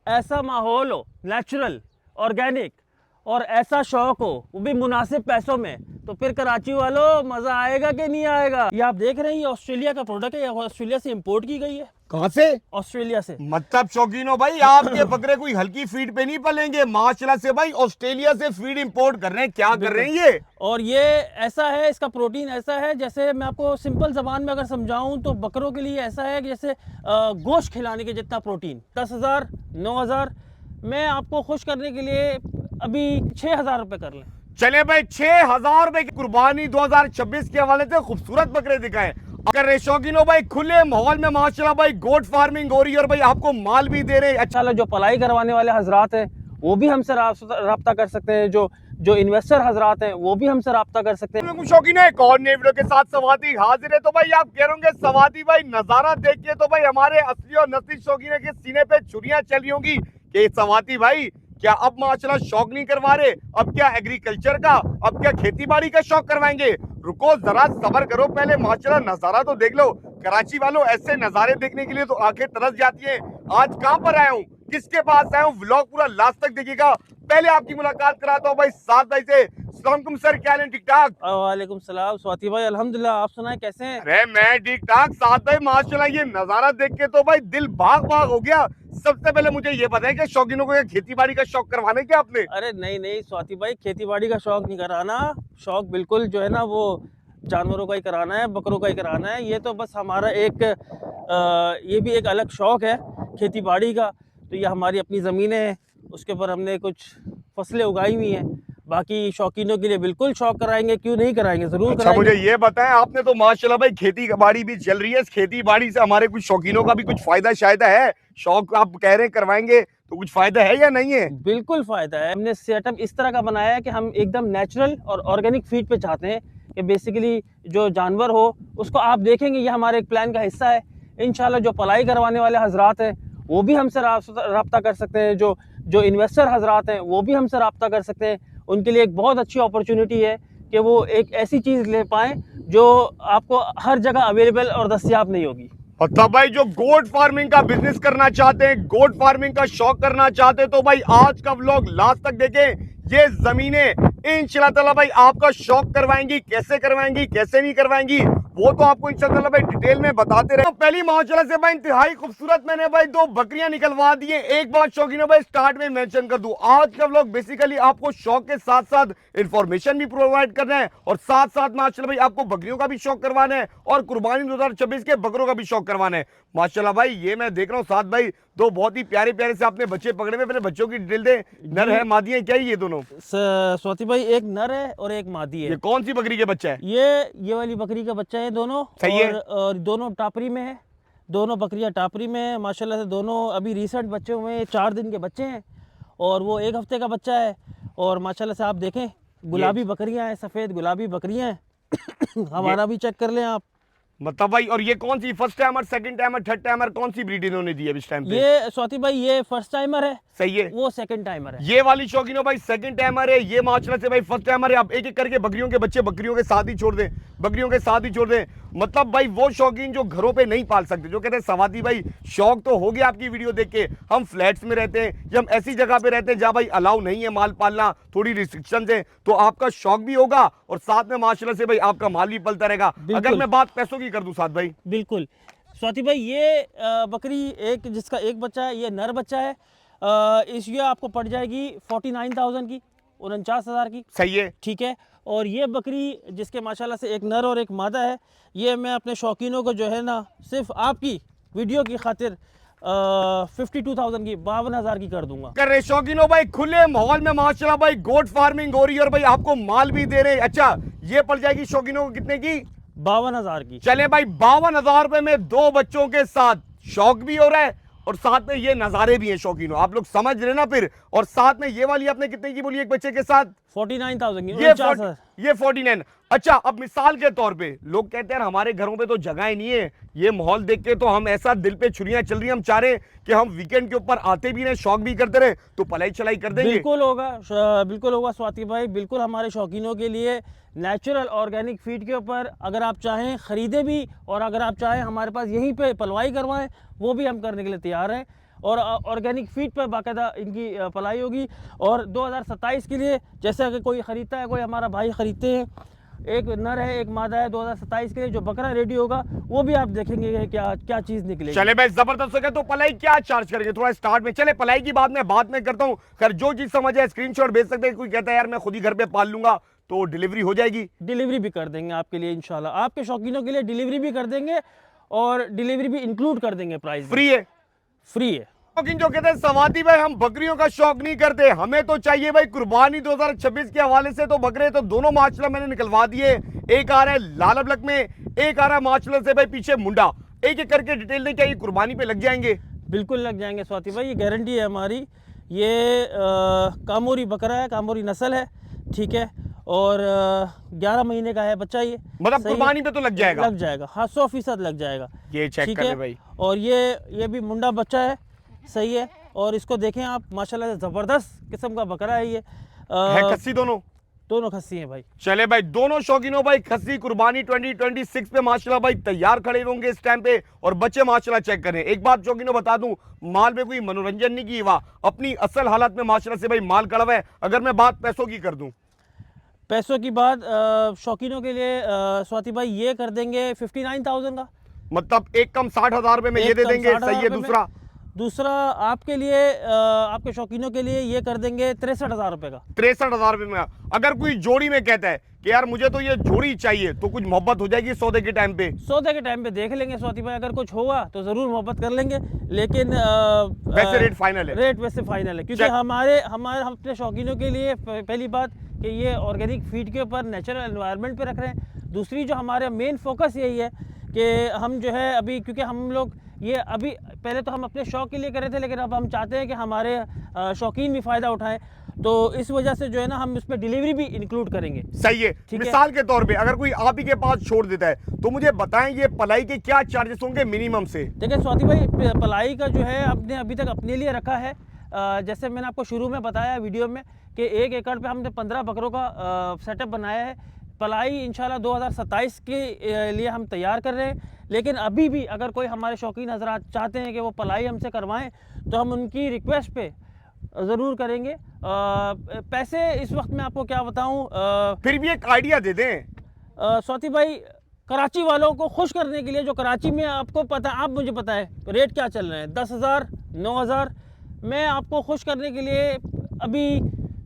ऐसा माहौल हो, नेचुरल, ऑर्गेनिक, और ऐसा शौक हो, वो भी मुनासिब पैसों में, तो फिर कराची वालों मजा आएगा कि नहीं आएगा। ये आप देख रहे हैं, ये ऑस्ट्रेलिया का प्रोडक्ट है, ये ऑस्ट्रेलिया से इंपोर्ट की गई है। कहाँ से? ऑस्ट्रेलिया से। मतलब शौकीनो भाई, आपके बकरे कोई हल्की फीड पे नहीं पलेंगे, माशाल्लाह से भाई ऑस्ट्रेलिया से फीड इंपोर्ट कर रहे हैं। क्या कर रहे हैं ये? और ये ऐसा है, इसका प्रोटीन ऐसा है, जैसे मैं आपको सिंपल जबान में अगर समझाऊं तो बकरों के लिए ऐसा है कि जैसे गोश्त खिलाने के जितना प्रोटीन। 10,000, 9,000, मैं आपको खुश करने के लिए अभी 6,000 रुपये कर लें। चले भाई, 6,000 रुपए की कुर्बानी 2026 के हवाले से खूबसूरत बकरे दिखाए। अगर शौकीनो भाई खुले माहौल में माशाल्लाह भाई गोट फार्मिंग हो रही है और भाई आपको माल भी दे रहे हैं। अच्छा, जो पलाई करवाने वाले हजरात हैं वो भी हमसे रब्ता कर सकते हैं, जो इन्वेस्टर हजरात हैं वो भी हमसे रब्ता कर सकते हैं। शौकीन है, एक और नई वीडियो के साथ सवाती हाजिर है। तो भाई आप कह रहे होंगे सवाती भाई नजारा देखिए, तो भाई हमारे असली और नस्ली शौकीन के सीने पे छुरियां चल रही होंगी कि सवाती भाई क्या अब माशाल्लाह शौक नहीं करवा रहे, अब क्या एग्रीकल्चर का, अब क्या खेती बाड़ी का शौक करवाएंगे? रुको जरा, सब्र करो, पहले माशाल्लाह नजारा तो देख लो। कराची वालों ऐसे नजारे देखने के लिए तो आंखें तरस जाती हैं। आज कहां पर आया हूँ, किसके पास आया हूँ, व्लॉग पूरा लास्ट तक देखिएगा। पहले आपकी मुलाकात कराता हूँ भाई साद भाई से। अस्सलाम सर, क्या हाल है? ठीक ठाक? वालेकुम सलाम स्वाति भाई, अल्हम्दुलिल्लाह, आप सुनाए कैसे हैं? अरे मैं ठीक ठाक। साद भाई माशाल्लाह ये नजारा देख के तो भाई दिल बाग बाग हो गया। सबसे पहले मुझे ये बताएं कि शौकीनों को खेती बाड़ी का शौक करवाने क्या आपने? अरे नहीं नहीं स्वाति भाई, खेती बाड़ी का शौक नहीं कराना। शौक बिल्कुल जो है ना वो जानवरों का ही कराना है, बकरों का ही कराना है। ये तो बस हमारा एक ये भी एक अलग शौक है खेती बाड़ी का। तो ये हमारी अपनी ज़मीनें हैं, उसके ऊपर हमने कुछ फसलें उगाई हुई हैं। बाकी शौकीनों के लिए बिल्कुल शौक कराएंगे, क्यों नहीं कराएंगे, ज़रूर अच्छा, कराएंगे। मुझे ये बताएं, आपने तो माशाल्लाह भाई खेती बाड़ी भी चल रही है, इस खेती बाड़ी से हमारे कुछ शौकीनों का भी कुछ फायदा शायद है? शौक आप कह रहे हैं करवाएंगे, तो कुछ फायदा है या नहीं है? बिल्कुल फ़ायदा है। हमने सेटअप इस तरह का बनाया है कि हम एकदम नेचुरल और ऑर्गेनिक फीड पे चाहते हैं कि बेसिकली जो जानवर हो उसको आप देखेंगे, ये हमारे एक प्लान का हिस्सा है। इंशाल्लाह जो पलाई करवाने वाले हजरात हैं वो भी हमसे रब्ता कर सकते हैं, जो इन्वेस्टर हजरात हैं वो भी हमसे रब्ता कर सकते हैं। उनके लिए एक बहुत अच्छी अपॉर्चुनिटी है कि वो एक ऐसी चीज़ ले पाएँ जो आपको हर जगह अवेलेबल और दस्तियाब नहीं होगी। मतलब भाई जो गोट फार्मिंग का बिजनेस करना चाहते हैं, गोट फार्मिंग का शौक करना चाहते हैं, तो भाई आज का व्लॉग लास्ट तक देखें। ये जमीनें इंशाल्लाह ताला भाई आपका शौक करवाएंगी। कैसे करवाएंगी, कैसे नहीं करवाएंगी, वो तो आपको इंशाल्लाह भाई डिटेल में बताते रहे। तो पहली माशाल्लाह से भाई इंतहाई खूबसूरत मैंने भाई 2 बकरियां निकलवा दी है। एक बात शौकीनों भाई स्टार्ट में मेंशन कर दूं, आज का व्लॉग बेसिकली आपको शौक के साथ साथ इंफॉर्मेशन भी प्रोवाइड करना है और साथ साथ माशाल्लाह भाई आपको बकरियों का भी शौक करवाना है और कुर्बानी 2026 के बकरों का भी शौक करवाना है। माशाल्लाह भाई ये मैं देख रहा हूँ साथ भाई 2 बहुत ही प्यारे प्यारे से आपने बच्चे पकड़े हुए। पहले बच्चों की डिटेल दे, नर है मादी है क्या ये दोनों? स्वाति भाई एक नर है और एक मादी है। ये कौन सी बकरी के बच्चा है? ये वाली बकरी का बच्चा है दोनों। सही है। और दोनों टापरी में है, दोनों बकरियां टापरी में है माशाल्लाह से। दोनों अभी रिसेंट बच्चे हुए हैं, 4 दिन के बच्चे हैं और वो 1 हफ्ते का बच्चा है। और माशाल्लाह से आप देखें गुलाबी बकरियां हैं, सफ़ेद गुलाबी बकरियां हैं। हमारा भी चेक कर लें आप। मतलब भाई, और ये कौन सी first timer, second timer, third timer, कौन सी ब्रीड इन्होंने दी है इस टाइम पे? ये स्वाति भाई ये फर्स्ट टाइमर है। सही है। वो सेकंड टाइमर है। ये वाली शौकीनों भाई सेकंड टाइमर है, ये माशाल्लाह से भाई फर्स्ट टाइमर है। आप एक एक करके बकरियों के बच्चे बकरियों के साथ ही छोड़ दें, बकरियों के साथ ही छोड़ दें। मतलब भाई वो शौकीन जो घरों पे नहीं पाल सकते, जो कहते हैं सवाती भाई शौक तो हो गया आपकी वीडियो देख के, हम फ्लैट्स में रहते हैं या हम ऐसी जगह पे रहते हैं जहां भाई अलाउ नहीं है माल पालना, थोड़ी रिस्ट्रिक्शन है, तो आपका शौक भी होगा और साथ में माशाल्लाह से भाई आपका माल भी पलता रहेगा। अगर मैं बात पैसों की कर दूं साथ भाई। बिल्कुल स्वाति भाई, ये बकरी एक जिसका एक बच्चा है, ये नर बच्चा है। इस ये आपको पड़ जाएगी 49,000 की, 49,000 की। सही है। ठीक है। और ये बकरी जिसके माशाल्लाह से एक नर और एक मादा है, ये मैं अपने शौकीनों को जो है ना सिर्फ आपकी वीडियो की खातिर 52,000 की, 52,000 की कर दूंगा। कर रहे शौकीनों भाई खुले माहौल में माशाल्लाह भाई गोट फार्मिंग हो रही है और भाई आपको माल भी दे रहे हैं। अच्छा, ये पड़ जाएगी शौकीनों को कितने की? 52,000 की। चले भाई 52,000 रुपए में 2 बच्चों के साथ शौक भी हो रहा है और साथ में ये नजारे भी हैं शौकीनों, आप लोग समझ रहे ना फिर। और साथ में ये वाली आपने कितने की बोली एक बच्चे के साथ? 49,000 की। ये 49। अच्छा, अब मिसाल के तौर पे लोग कहते हैं हमारे घरों पे तो जगह नहीं है, ये माहौल देख के तो हम ऐसा दिल पे छुरियां चल रही हैं, हम चाह रहे हैं कि हम वीकेंड के ऊपर आते भी रहे, शौक भी करते रहे, तो पलाई चलाई कर देंगे? बिल्कुल होगा, बिल्कुल होगा स्वाति भाई। बिल्कुल हमारे शौकीनों के लिए नेचुरल ऑर्गेनिक फीड के ऊपर अगर आप चाहें ख़रीदे भी और अगर आप चाहें हमारे पास यहीं पे पलवाई करवाएं, वो भी हम करने के लिए तैयार हैं। और ऑर्गेनिक फीड पर बाकायदा इनकी पलाई होगी। और 2027 के लिए जैसे अगर कोई ख़रीदता है, कोई हमारा भाई ख़रीदते हैं, एक नर है एक मादा है, 2027 के लिए जो बकरा रेडी होगा वो भी आप देखेंगे कि क्या क्या चीज़ निकलेगी। चले भाई जबरदस्त हो गया। तो पलाई क्या चार्ज करेंगे थोड़ा स्टार्ट में? चले पलाई की बात में करता हूँ। खैर जो चीज समझ है स्क्रीनशॉट भेज सकते हैं। कोई कहता है यार मैं खुद ही घर पे पाल लूंगा तो डिलीवरी हो जाएगी? डिलीवरी भी कर देंगे आपके लिए इंशाल्लाह, आपके शौकीनों के लिए डिलीवरी भी कर देंगे और डिलीवरी भी इंक्लूड कर देंगे। प्राइस फ्री है? फ्री है। लेकिन जो कहते हैं सवादी भाई हम बकरियों का शौक नहीं करते, हमें तो चाहिए भाई कुर्बानी 2026 के हवाले से। तो बकरे तो दोनों माशाल्लाह मैंने निकलवा दिए। एक आ रहा है लाल अबलक में, एक आ रहा है माशाल्लाह से भाई पीछे मुंडा। एक एक करके डिटेल दें, क्या ये कुर्बानी पे लग जाएंगे? बिल्कुल लग जाएंगे स्वाति भाई, ये गारंटी है हमारी। ये कामोरी बकरा है, कामोरी नस्ल है, ठीक है। और 11 महीने का है बच्चा ये। मतलब कुर्बानी पे तो लग जाएगा? लग जाएगा, हाँ 100% लग जाएगा। ये चेक कर ले भाई। और ये भी मुंडा बच्चा है, सही है। और इसको देखें आप, माशाल्लाह से ज़बरदस्त किस्म का बकरा है ये। है खस्सी दोनों खस्सी हैं भाई। चले भाई दोनों शौकीनों भाई खस्सी कुर्बानी 2026 पे माशाल्लाह भाई तैयार खड़े होंगे इस टाइम पे। और बच्चे माशाल्लाह चेक करें। एक बात शौकीनों बता दूं, माल में कोई मनोरंजन नहीं की हुआ, अपनी असल हालत में माशाल्लाह से भाई माल खड़ा हुआ है। अगर मैं बात पैसों की कर दूं, पैसों की बात शौकीनों के लिए स्वाति भाई ये कर देंगे 59,000 का। मतलब एक कम 60,000 रुपए में ये दे देंगे, सही है। दूसरा आपके लिए आपके शौकीनों के लिए ये कर देंगे 63,000 रुपए का। 63,000 रुपए में। अगर कोई जोड़ी में कहता है कि यार मुझे तो ये जोड़ी चाहिए, तो कुछ मोहब्बत हो जाएगी सौदे के टाइम पे? सौदे के टाइम पे देख लेंगे स्वाति भाई, अगर कुछ होगा तो जरूर मोहब्बत कर लेंगे, लेकिन वैसे रेट फाइनल है? रेट वैसे फाइनल है, क्योंकि हमारे अपने शौकीनों के लिए पहली बात कि ये ऑर्गेनिक फीड के ऊपर नेचुरल एनवायरनमेंट पे रख रहे हैं। दूसरी जो हमारा मेन फोकस यही है कि हम जो है अभी, क्योंकि हम लोग ये अभी पहले तो हम अपने शौक के लिए कर रहे थे, लेकिन अब हम चाहते हैं कि हमारे शौकीन भी फ़ायदा उठाएं, तो इस वजह से जो है ना हम इसमें डिलीवरी भी इंक्लूड करेंगे। सही है। मिसाल के तौर पे अगर कोई आप ही के पास छोड़ देता है तो मुझे बताएं ये पलाई के क्या चार्जेस होंगे मिनिमम से? देखिए स्वाति भाई, पलाई का जो है हमने अभी तक अपने लिए रखा है। जैसे मैंने आपको शुरू में बताया वीडियो में कि 1 एकड़ पे हमने 15 बकरों का सेटअप बनाया है। पलाई इंशाल्लाह 2027 के लिए हम तैयार कर रहे हैं, लेकिन अभी भी अगर कोई हमारे शौकीन हजरात चाहते हैं कि वो पलाई हमसे करवाएं तो हम उनकी रिक्वेस्ट पे ज़रूर करेंगे। पैसे इस वक्त मैं आपको क्या बताऊं, फिर भी एक आइडिया दे दें स्वाति भाई। कराची वालों को खुश करने के लिए, जो कराची में आपको पता, आप मुझे पता है रेट क्या चल रहे हैं, 10,000 9,000, मैं आपको खुश करने के लिए अभी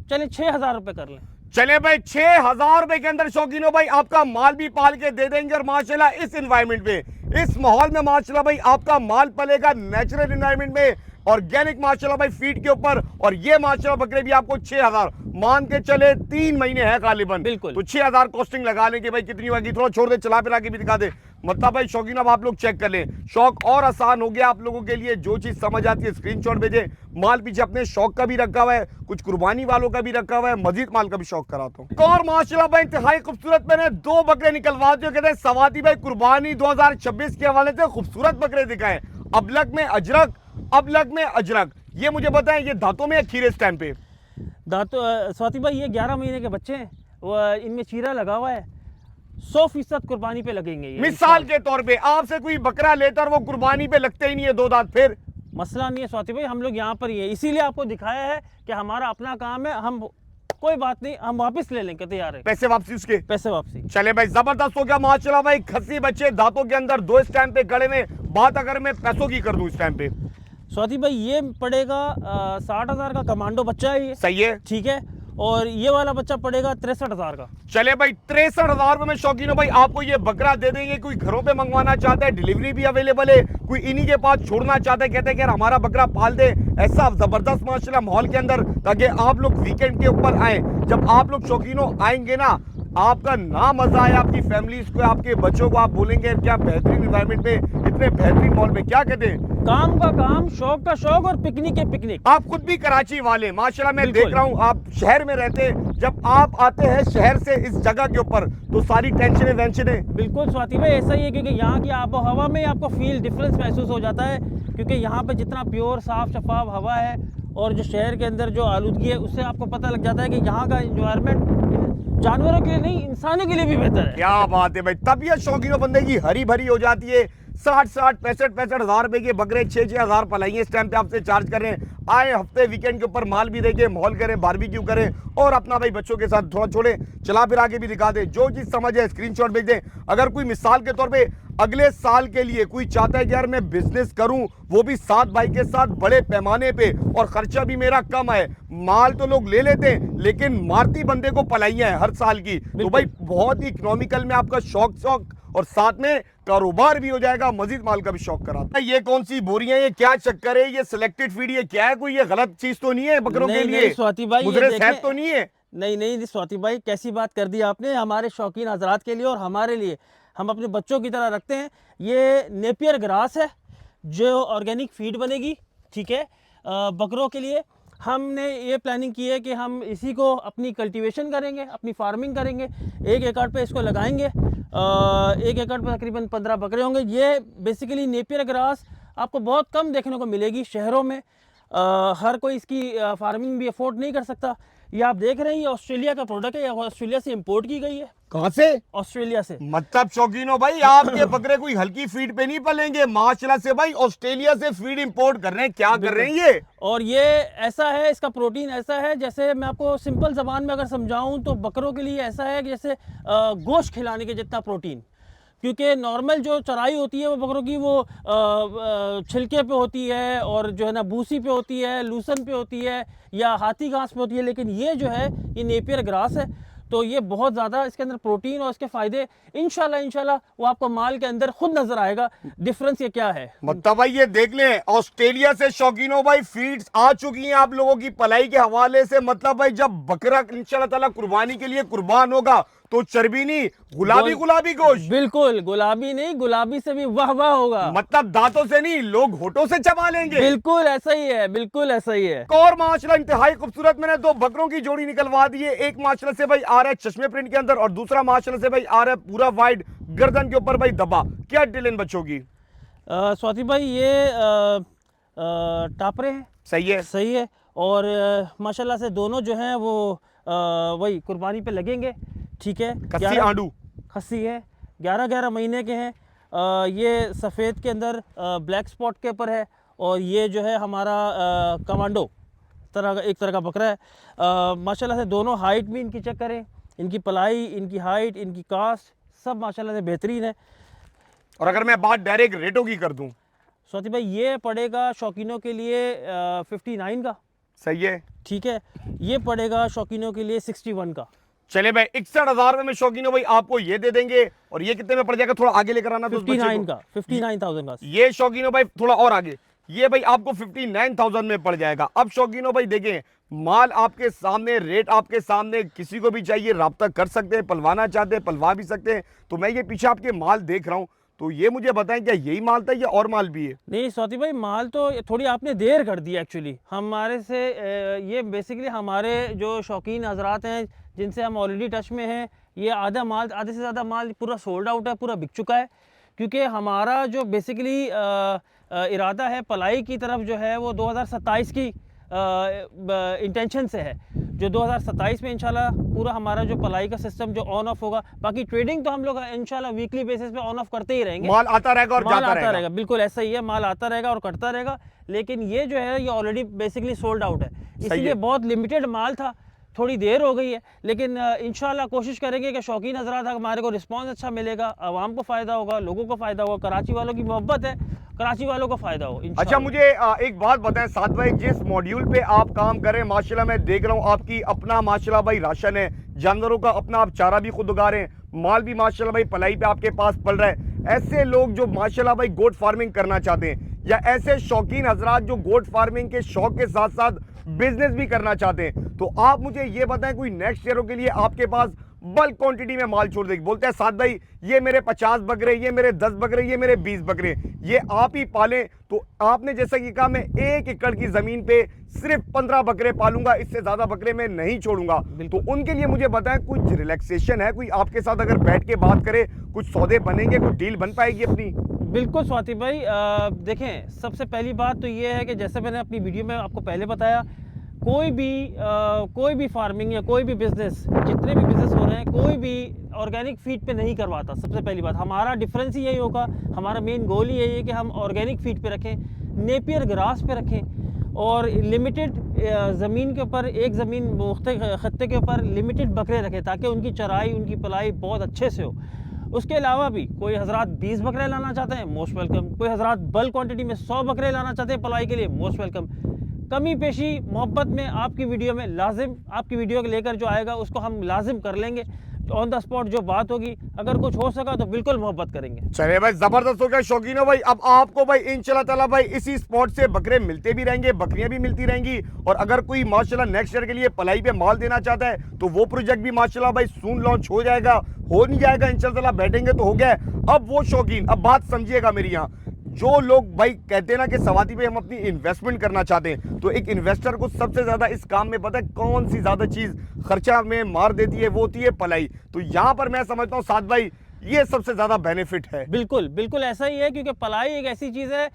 चले 6,000 रुपये कर लें। चले भाई 6,000 रुपए के अंदर शौकीनों भाई आपका माल भी पाल के दे देंगे। और माशाल्लाह इस एनवायरनमेंट में, इस माहौल में माशाल्लाह भाई आपका माल पलेगा नेचुरल एनवायरनमेंट में, ऑर्गेनिक माशाल्लाह भाई फीड के ऊपर। और ये माशाल्लाह बकरे भी आपको 6,000 मान के चले 3 महीने है गालिबन, बिल्कुल। तो 6,000 कॉस्टिंग लगा लेंगे भाई। कितनी होगी थोड़ा छोड़ दे, चला पिला के भी दिखा दे। मतलब भाई शौकीन अब आप लोग चेक कर लें, शौक और आसान हो गया आप लोगों के लिए। जो चीज समझ आती है स्क्रीनशॉट भेजे। माल पीछे अपने शौक का भी रखा हुआ है, कुछ कुर्बानी वालों का भी रखा हुआ है, मजीद माल का भी शौक कराता हूँ। और माशाल्लाह भाई इंतहाई खूबसूरत मैंने 2 बकरे निकलवा दिए। कहते हैं सवाती भाई कुर्बानी 2026 के हवाले से खूबसूरत बकरे दिखाए। अबलग में अजरक, ये मुझे बताएं ये दांतों में खीरे इस टाइम पे? दांतों स्वाति भाई ये 11 महीने के बच्चे हैं, वो इनमें चीरा लगा हुआ है, 100% कुर्बानी पे लगेंगे ये। मिसाल के तौर पे आपसे कोई बकरा लेता और वो कुर्बानी पे लगते ही नहीं है 2 दांत, फिर मसला नहीं है स्वाति भाई, हम लोग यहाँ पर ही है, इसीलिए आपको दिखाया है कि हमारा अपना काम है। हम कोई बात नहीं, हम वापस ले लेंगे, तैयार है। पैसे वापसी उसके? पैसे वापसी। चले भाई जबरदस्त हो गया माशाल्लाह भाई। खस्सी बच्चे दांतों के अंदर 2 इस टाइम पे गड़े में। बात अगर मैं पैसों की कर दूं इस टाइम पे, स्वाति भाई ये पड़ेगा 60,000 का कमांडो बच्चा है ये, सही है, ठीक है। और ये वाला बच्चा पड़ेगा 63,000 का। चले भाई 63,000 रुपए में शौकीन हो भाई आपको ये बकरा दे देंगे। कोई घरों पे मंगवाना चाहता है, डिलीवरी भी अवेलेबल है। कोई इन्हीं के पास छोड़ना चाहता है, कहते हैं कि यार हमारा बकरा पाल दे, ऐसा जबरदस्त माशाल्लाह माहौल के अंदर, ताकि आप लोग वीकेंड के ऊपर आए। जब आप लोग शौकीनों आएंगे ना, आपका ना मजा आए, आपकी फैमिली को, आपके बच्चों को आप बोलेंगे क्या बेहतरीन एनवायरनमेंट में, इतने बेहतरीन माहौल में, क्या कहते हैं, काम का काम, शौक का शौक और पिकनिक के पिकनिक। आप खुद भी कराची वाले माशाल्लाह, मैं देख रहा हूँ आप शहर में रहते हैं। जब आप आते हैं शहर से इस जगह के ऊपर तो सारी टेंशनें वेंशनें। बिल्कुल स्वाति भाई ऐसा ही है, क्योंकि यहाँ की आबो हवा में आपको फील डिफरेंस महसूस हो जाता है, क्योंकि यहाँ पे जितना प्योर साफ शफाफ हवा है और जो शहर के अंदर जो आलूदगी है, उससे आपको पता लग जाता है कि यहाँ का एनवायरनमेंट जानवरों के लिए नहीं, इंसानों के लिए भी बेहतर है। क्या बात है भाई, तबीयत शौकीनों बंदे की हरी भरी हो जाती है, 60 65 हजार रुपए के बकरे 6 हजार पलाइए इस टाइम पे आपसे चार्ज कर रहे हैं। आए हफ्ते वीकेंड के ऊपर माल भी देके माहौल करें, बारबेक्यू करें और अपना भाई बच्चों के साथ थोड़ा छोड़े चला फिर आके भी दिखा दे। जो चीज समझ है स्क्रीनशॉट भेज दें। अगर कोई मिसाल के तौर पे अगले साल के लिए कोई चाहता है कि यार मैं बिजनेस करूं वो भी 7 भाई के साथ बड़े पैमाने पे और खर्चा भी मेरा कम है, माल तो लोग ले लेते हैं लेकिन मारती बंदे को पलाइयां हैं हर साल की, तो भाई बहुत ही इकोनॉमिकल में आपका शौक और साथ में कारोबार भी हो जाएगा, मजीद माल का भी शौक कराता है। ये कौन सी बोरियां, ये क्या चक्कर है, ये सिलेक्टेड फीड ये क्या है, कोई ये गलत चीज तो नहीं है बकरों के लिए? स्वाति भाई मुजरे सेहत तो नहीं है? नहीं स्वाति भाई, कैसी बात कर दी आपने। हमारे शौकीन हजरात के लिए और हमारे लिए, हम अपने बच्चों की तरह रखते हैं। ये नेपियर ग्रास है जो ऑर्गेनिक फीड बनेगी, ठीक है, बकरों के लिए। हमने ये प्लानिंग की है कि हम इसी को अपनी कल्टीवेशन करेंगे, अपनी फार्मिंग करेंगे। 1 एकड़ पे इसको लगाएंगे। 1 एकड़ पर तकरीबन 15 बकरे होंगे। ये बेसिकली नेपियर ग्रास आपको बहुत कम देखने को मिलेगी शहरों में। हर कोई इसकी फार्मिंग भी अफोर्ड नहीं कर सकता। ये आप देख रहे हैं, ये ऑस्ट्रेलिया का प्रोडक्ट है, ऑस्ट्रेलिया से इंपोर्ट की गई है। कहां से? ऑस्ट्रेलिया से। मतलब शौकीनो भाई आपके बकरे कोई हल्की फीड पे नहीं पलेंगे, माशाल्लाह से भाई ऑस्ट्रेलिया से फीड इंपोर्ट कर रहे हैं। क्या कर रहे हैं ये? और ये ऐसा है, इसका प्रोटीन ऐसा है, जैसे मैं आपको सिंपल जबान में अगर समझाऊं तो बकरों के लिए ऐसा है कि जैसे गोश्त खिलाने के जितना प्रोटीन। क्योंकि नॉर्मल जो चराई होती है वो बकरों की वो छिलके पे होती है और जो है ना भूसी पे होती है, लूसन पे होती है या हाथी घास पे होती है, लेकिन ये जो है ये नेपियर ग्रास है, तो ये बहुत ज़्यादा इसके अंदर प्रोटीन और इसके फ़ायदे इंशाल्लाह वो आपको माल के अंदर खुद नजर आएगा डिफरेंस ये क्या है। मतलब भाई ये देख लें, ऑस्ट्रेलिया से शौकीनों भाई फीड्स आ चुकी हैं आप लोगों की पलाई के हवाले से। मतलब भाई जब बकरा इंशाल्लाह ताला कुर्बानी के लिए कुर्बान होगा तो चर्बी नहीं, गुलाबी गोश्त। बिल्कुल, गुलाबी नहीं, गुलाबी से भी वाह वाह होगा। मतलब दांतों से नहीं, लोग होठों से चबा लेंगे। बिल्कुल ऐसा ही है, बिल्कुल ऐसा ही है। और माशाल्लाह इंतहाई खूबसूरत मैंने 2 बकरों की जोड़ी निकलवा दी है। एक माशाल्लाह से भाई आ रहा है चश्मे प्रिंट के अंदर और दूसरा माशाल्लाह से भाई आ रहा है पूरा वाइट गर्दन के ऊपर भाई दबा। क्या डिल इन बच्चों की? स्वाति भाई ये टापरे हैं। सही है। और माशाल्लाह से दोनों जो हैं वो वही कुर्बानी पे लगेंगे, ठीक है। खस्सी आंडू खस्सी है, 11 महीने के हैं। ये सफ़ेद के अंदर ब्लैक स्पॉट के ऊपर है और ये जो है हमारा कमांडो एक तरह का बकरा है। माशाल्लाह से दोनों हाइट भी इनकी चेक करें, इनकी पलाई, इनकी हाइट, इनकी कास्ट सब माशाल्लाह से बेहतरीन है। और अगर मैं बात डायरेक्ट रेटों की कर दूं स्वाति भाई, ये पड़ेगा शौकीनों के लिए 59 का। सही है, ठीक है। ये पड़ेगा शौकीनों के लिए 61 का। चले भाई 61,000 में शौकीनों भाई आपको ये दे देंगे। और ये कितने में पड़ जाएगा? थोड़ा आगे लेकर आना। 59 का, 59,000 का। ये शौकीनों भाई थोड़ा और आगे, ये भाई आपको 59,000 में पड़ जाएगा। अब शौकीनों भाई देखें, माल आपके सामने, रेट आपके सामने, किसी को भी चाहिए राब्ता कर सकते हैं, पलवाना चाहते हैं पलवा भी सकते हैं। तो मैं ये पीछे आपके माल देख रहा हूँ, तो ये मुझे बताएं क्या यही माल था या और माल भी है? नहीं स्वाति भाई, माल तो थोड़ी आपने देर कर दी एक्चुअली हमारे से। ये बेसिकली हमारे जो शौकीन हजरात हैं जिनसे हम ऑलरेडी टच में हैं, ये आधे से ज़्यादा माल पूरा सोल्ड आउट है, पूरा बिक चुका है। क्योंकि हमारा जो बेसिकली इरादा है पलाई की तरफ जो है वो 2027 की इंटेंशन से है। जो 2027 में इंशाल्लाह पूरा हमारा जो पलाई का सिस्टम जो ऑन ऑफ होगा। बाकी ट्रेडिंग तो हम लोग इंशाल्लाह वीकली बेसिस पे ऑन ऑफ करते ही रहेंगे। माल आता रहेगा और जाता रहेगा। बिल्कुल ऐसा ही है, माल आता रहेगा और कटता रहेगा। लेकिन ये जो है ये ऑलरेडी बेसिकली सोल्ड आउट है, इसलिए बहुत लिमिटेड माल था, थोड़ी देर हो गई है। लेकिन इंशाल्लाह कोशिश करेंगे कि शौकीन हजरात हमारे को रिस्पांस अच्छा मिलेगा, आवाम को फ़ायदा होगा, लोगों को फ़ायदा होगा, कराची वालों की मोहब्बत है, कराची वालों को फ़ायदा हो। अच्छा मुझे एक बात बताएं साद भाई, जिस मॉड्यूल पे आप काम कर रहे हैं माशाल्लाह मैं देख रहा हूँ आपकी अपना माशाल्लाह भाई राशन है, जानवरों का अपना आप चारा भी खुद उगा रहे हैं, माल भी माशाल्लाह भाई पलाई पे आपके पास पल रहा है। ऐसे लोग जो माशाल्लाह भाई गोट फार्मिंग करना चाहते हैं या ऐसे शौकीन हजरात जो गोट फार्मिंग के शौक के साथ साथ बिजनेस भी करना चाहते हैं, तो आप मुझे ये बताएं कोई नेक्स्ट ईयर के लिए आपके पास बल्क क्वांटिटी में माल छोड़ देगी, बोलते हैं साद भाई ये मेरे 50 बकरे, ये मेरे 10 बकरे, ये मेरे 20 बकरे, ये आप ही पालें। तो आपने जैसा कि कहा मैं 1 एकड़ की जमीन पे सिर्फ 15 बकरे पालूंगा, इससे ज्यादा बकरे मैं नहीं छोड़ूंगा। तो उनके लिए मुझे बताएं कुछ रिलैक्सेशन है, कोई आपके साथ अगर बैठ के बात करे कुछ सौदे बनेंगे, कुछ डील बन पाएगी अपनी? बिल्कुल स्वाति भाई, देखें सबसे पहली बात तो ये है कि जैसे मैंने अपनी वीडियो में आपको पहले बताया, कोई भी फार्मिंग या कोई भी बिजनेस, जितने भी बिजनेस हो रहे हैं, कोई भी ऑर्गेनिक फीड पे नहीं करवाता। सबसे पहली बात, हमारा डिफरेंस ही यही होगा, हमारा मेन गोल ही यही है कि हम ऑर्गेनिक फीड पे रखें, नेपियर ग्रास पे रखें और लिमिटेड ज़मीन के ऊपर, एक ज़मीन खत्ते के ऊपर लिमिटेड बकरे रखें ताकि उनकी चराई, उनकी पलाई बहुत अच्छे से हो। उसके अलावा भी कोई हजरात 20 बकरे लाना चाहते हैं, मोस्ट वेलकम। कोई हजरात बल्क क्वांटिटी में 100 बकरे लाना चाहते हैं पलाई के लिए, मोस्ट वेलकम। कमी पेशी मोहब्बत में आपकी वीडियो में लाजिम, आपकी वीडियो के लेकर जो आएगा उसको हम लाजिम कर लेंगे। ऑन द स्पॉट जो बात होगी, अगर कुछ हो सका तो बिल्कुल मोहब्बत करेंगे। चलिए भाई, जबरदस्त हो गया शौकीनो भाई। अब आपको भाई इंशाल्लाह ताला भाई इसी स्पॉट से बकरे मिलते भी रहेंगे, बकरियां भी मिलती रहेंगी। और अगर कोई माशाल्लाह नेक्स्ट ईयर के लिए पलाई पे माल देना चाहता है तो वो प्रोजेक्ट भी माशाल्लाह भाई सून लॉन्च हो जाएगा, हो नहीं जाएगा इंशाल्लाह ताला, बैठेंगे तो हो गया। अब वो शौकीन, अब बात समझिएगा मेरी, यहाँ जो लोग भाई कहते हैं ना कि सवाती पे हम अपनी इन्वेस्टमेंट करना चाहते हैं, तो एक इन्वेस्टर को सबसे ज्यादा इस काम में पता है कौन सी ज्यादा चीज खर्चा में मार देती है, वो होती है पलाई। तो यहाँ पर मैं समझता हूँ साथ भाई ये सबसे ज्यादा बेनिफिट है। बिल्कुल बिल्कुल ऐसा ही है, क्योंकि पलाई एक ऐसी चीज़ है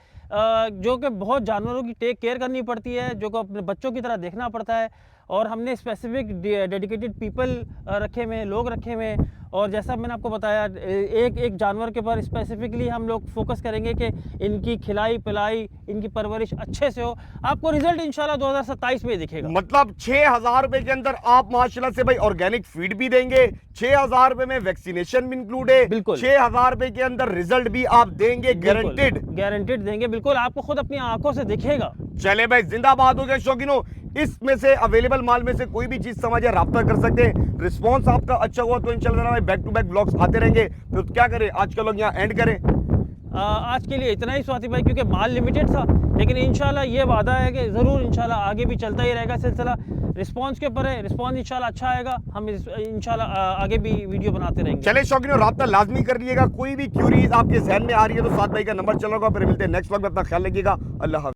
जो कि बहुत जानवरों की टेक केयर करनी पड़ती है, जो को अपने बच्चों की तरह देखना पड़ता है। और हमने स्पेसिफिक डेडिकेटेड पीपल रखे हुए हैं, लोग रखे हुए हैं। और जैसा मैंने आपको बताया, एक एक जानवर के ऊपर स्पेसिफिकली हम लोग फोकस करेंगे कि इनकी खिलाई पिलाई, इनकी परवरिश अच्छे से हो। आपको रिजल्ट इंशाल्लाह 2027 में दिखेगा। मतलब 6,000 रुपए के अंदर आप माशाल्लाह से भाई ऑर्गेनिक फीड भी देंगे, 6,000 रुपए में वैक्सीनेशन भी इंक्लूड है, बिल्कुल 6,000 रुपए के अंदर रिजल्ट भी आप देंगे, गारंटेड देंगे, बिल्कुल आपको खुद अपनी आंखों से दिखेगा। चले भाई, जिंदाबाद हो गया शौकीनों। इसमें से अवेलेबल माल में से कोई भी चीज समझे राब्ता कर सकते हैं। रिस्पांस आपका अच्छा हुआ तो इंशाल्लाह भाई बैक टू बैक ब्लॉग्स आते रहेंगे। तो क्या करें, आज का लोग यहाँ एंड करें। आज के लिए इतना ही स्वाति भाई, क्योंकि माल लिमिटेड था, लेकिन इंशाल्लाह ये वादा है कि ज़रूर इंशाल्लाह आगे भी चलता ही रहेगा सिलसिला। रिस्पांस के ऊपर है, रिस्पांस इंशाल्लाह अच्छा आएगा, हम इंशाल्लाह आगे भी वीडियो बनाते रहेंगे। चले शौकीनों, राब्ता लाजमी कर लीजिएगा। कोई भी क्यूरीज आपके जहन में आ रही है तो साथ भाई का नंबर चल रहा होगा। फिर मिलते हैं नेक्स्ट व्लॉग में, अपना ख्याल रखिएगा। अल्लाह हाफ़िज़।